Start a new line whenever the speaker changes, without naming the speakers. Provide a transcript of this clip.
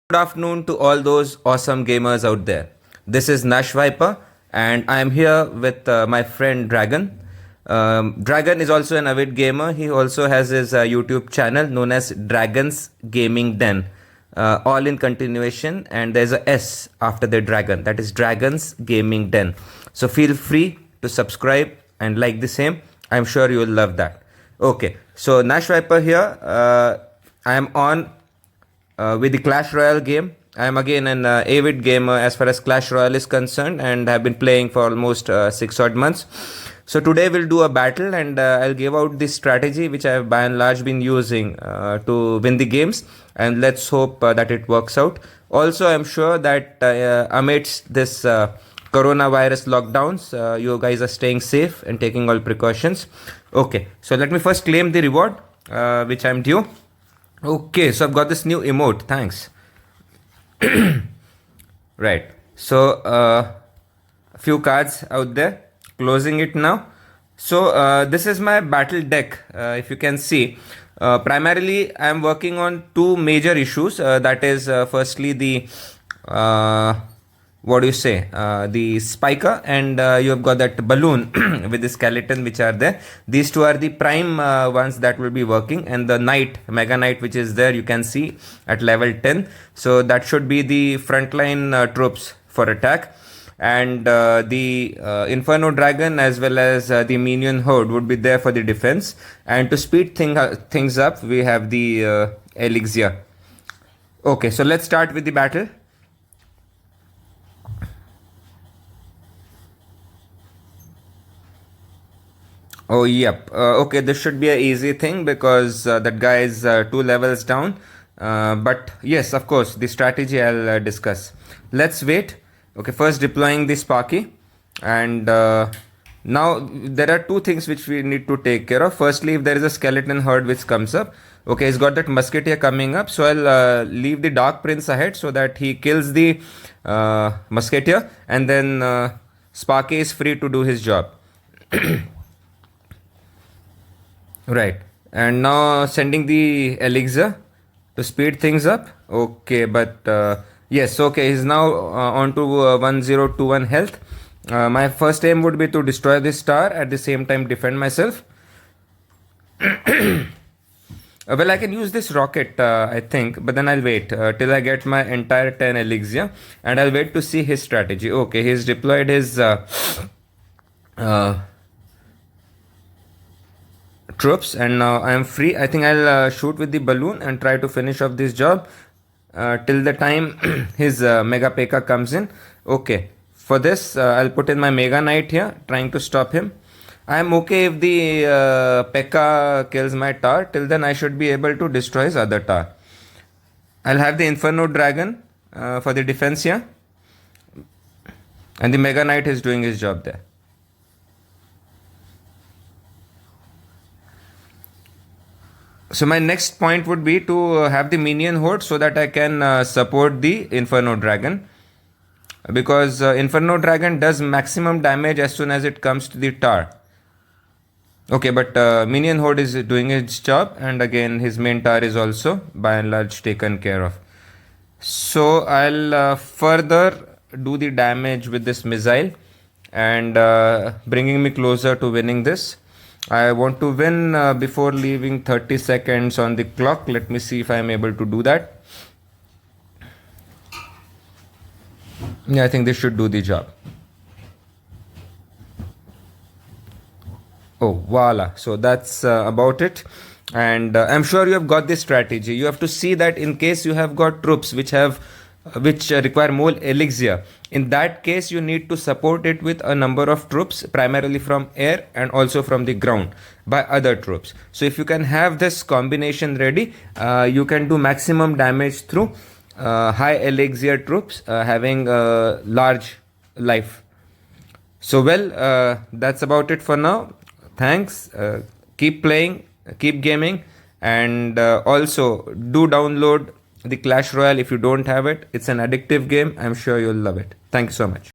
Good afternoon to all those awesome gamers out there. This is Nash Viper, and I am here with my friend Dragon. Dragon is also an avid gamer. He also has his YouTube channel known as Dragon's Gaming Den, all in continuation, and there's a S after the Dragon. That is Dragon's Gaming Den. So feel free to subscribe and like the same. I'm sure you will love that. Okay, so Nash Viper here. I am on with the Clash Royale game. I am again an avid gamer as far as Clash Royale is concerned and have been playing for almost 6 odd months. So today we'll do a battle and I'll give out this strategy which I have by and large been using to win the games, and let's hope that it works out. Also, I'm sure that amidst this coronavirus lockdowns, you guys are staying safe and taking all precautions. Okay, so let me first claim the reward which I'm due. Okay, so I've got this new emote. Thanks. Right. So a few cards out there. Closing it now. So this is my battle deck. If you can see, primarily I am working on two major issues. That is, firstly the what do you say, the spiker, and you have got that balloon with the skeleton which are there. These two are the prime ones that will be working, and the knight, mega knight, which is there, you can see at level 10. So that should be the frontline troops for attack, and the inferno dragon as well as the minion horde would be there for the defense. And to speed things up, we have the elixir. Okay, so let's start with the battle. Oh, yep. Okay, this should be an easy thing because that guy is 2 levels down. But yes, of course, the strategy I'll discuss. Let's wait. Okay, first deploying the Sparky. And now there are two things which we need to take care of. Firstly, if there is a skeleton herd which comes up. Okay, he's got that musketeer coming up. So I'll leave the Dark Prince ahead so that he kills the musketeer. And then Sparky is free to do his job. Right, and now sending the elixir to speed things up. Okay, but yes, okay, he's now on to 1021 health. My first aim would be to destroy this star, at the same time defend myself. Well, I can use this rocket, I think, but then I'll wait till I get my entire 10 elixir, and I'll wait to see his strategy. Okay, he's deployed his troops, and now I am free. I think I'll shoot with the balloon and try to finish off this job till the time his mega P.E.K.K.A comes in. Okay, for this I'll put in my mega knight here, trying to stop him. I am okay if the P.E.K.K.A kills my tower. Till then I should be able to destroy his other tower. I'll have the inferno dragon for the defense here, and the mega knight is doing his job there. So my next point would be to have the minion horde so that I can support the inferno dragon, because inferno dragon does maximum damage as soon as it comes to the tower. Okay, but minion horde is doing its job, and again his main tower is also by and large taken care of. So I'll further do the damage with this missile, and bringing me closer to winning this. I want to win before leaving 30 seconds on the clock. Let me see if I am able to do that. Yeah, I think this should do the job. Oh, voila. So that's about it. And I'm sure you have got this strategy. You have to see that in case you have got troops which require more elixir, in that case you need to support it with a number of troops, primarily from air and also from the ground by other troops. So if you can have this combination ready, you can do maximum damage through high elixir troops having large life. So well, that's about it for now. Thanks. Keep playing, keep gaming, and also do download the Clash Royale if you don't have it. It's an addictive game. I'm sure you'll love it. Thank you so much.